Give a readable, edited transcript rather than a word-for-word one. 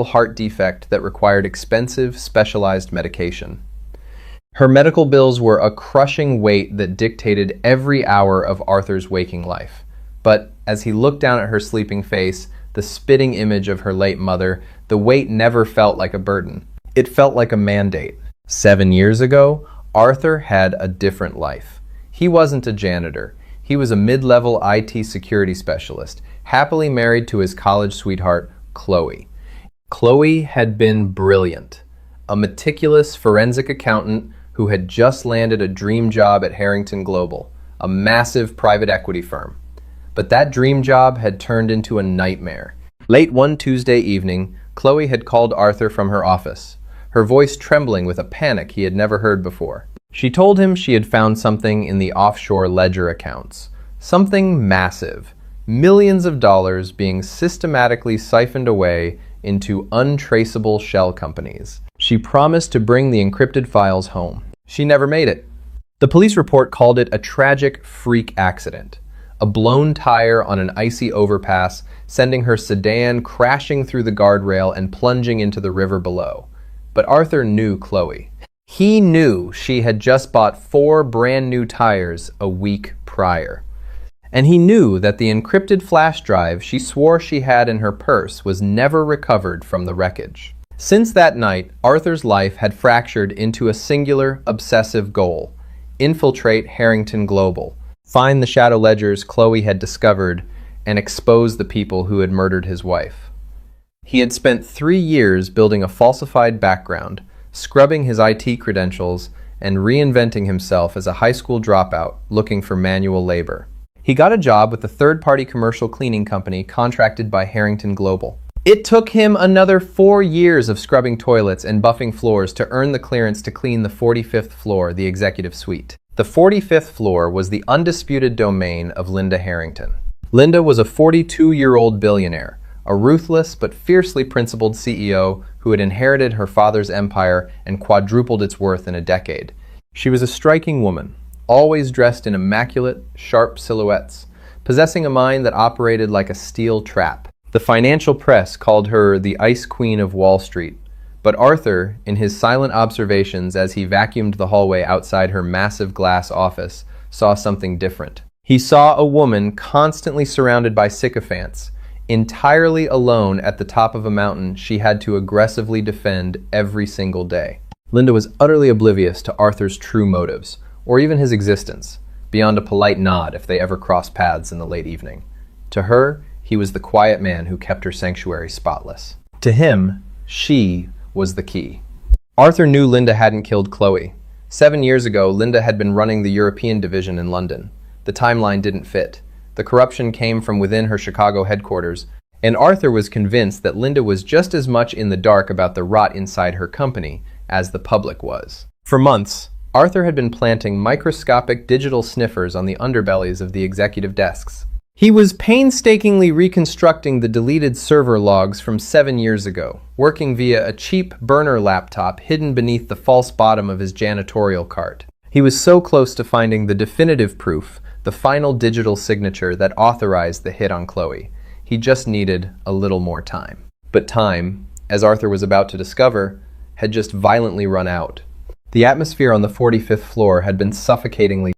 heart defect that required expensive, specialized medication. Her medical bills were a crushing weight that dictated every hour of Arthur's waking life. But as he looked down at her sleeping face, the spitting image of her late mother, the weight never felt like a burden. It felt like a mandate. 7 years ago, Arthur had a different life. He wasn't a janitor. He was a mid-level IT security specialist, happily married to his college sweetheart, Chloe. Chloe had been brilliant, a meticulous forensic accountant who had just landed a dream job at Harrington Global, a massive private equity firm. But that dream job had turned into a nightmare. Late one Tuesday evening, Chloe had called Arthur from her office, her voice trembling with a panic he had never heard before. She told him she had found something in the offshore ledger accounts, something massive, millions of dollars being systematically siphoned away into untraceable shell companies. She promised to bring the encrypted files home. She never made it. The police report called it a tragic freak accident, a blown tire on an icy overpass, sending her sedan crashing through the guardrail and plunging into the river below. But Arthur knew Chloe. He knew she had just bought 4 brand new tires a week prior. And he knew that the encrypted flash drive she swore she had in her purse was never recovered from the wreckage. Since that night, Arthur's life had fractured into a singular, obsessive goal: infiltrate Harrington Global, find the shadow ledgers Chloe had discovered, and expose the people who had murdered his wife. He had spent 3 years building a falsified background, scrubbing his IT credentials, and reinventing himself as a high school dropout looking for manual labor. He got a job with a third-party commercial cleaning company contracted by Harrington Global. It took him another 4 years of scrubbing toilets and buffing floors to earn the clearance to clean the 45th floor, the executive suite. The 45th floor was the undisputed domain of Linda Harrington. Linda was a 42-year-old billionaire, a ruthless but fiercely principled CEO who had inherited her father's empire and quadrupled its worth in a decade. She was a striking woman, always dressed in immaculate, sharp silhouettes, possessing a mind that operated like a steel trap. The financial press called her the Ice Queen of Wall Street, but Arthur, in his silent observations as he vacuumed the hallway outside her massive glass office, saw something different. He saw a woman constantly surrounded by sycophants, entirely alone at the top of a mountain she had to aggressively defend every single day. Linda was utterly oblivious to Arthur's true motives, or even his existence, beyond a polite nod if they ever crossed paths in the late evening. To her, he was the quiet man who kept her sanctuary spotless. To him, she was the key. Arthur knew Linda hadn't killed Chloe. 7 years ago, Linda had been running the European division in London. The timeline didn't fit. The corruption came from within her Chicago headquarters, and Arthur was convinced that Linda was just as much in the dark about the rot inside her company as the public was. For months, Arthur had been planting microscopic digital sniffers on the underbellies of the executive desks. He was painstakingly reconstructing the deleted server logs from 7 years ago, working via a cheap burner laptop hidden beneath the false bottom of his janitorial cart. He was so close to finding the definitive proof, the final digital signature that authorized the hit on Chloe. He just needed a little more time. But time, as Arthur was about to discover, had just violently run out. The atmosphere on the 45th floor had been suffocatingly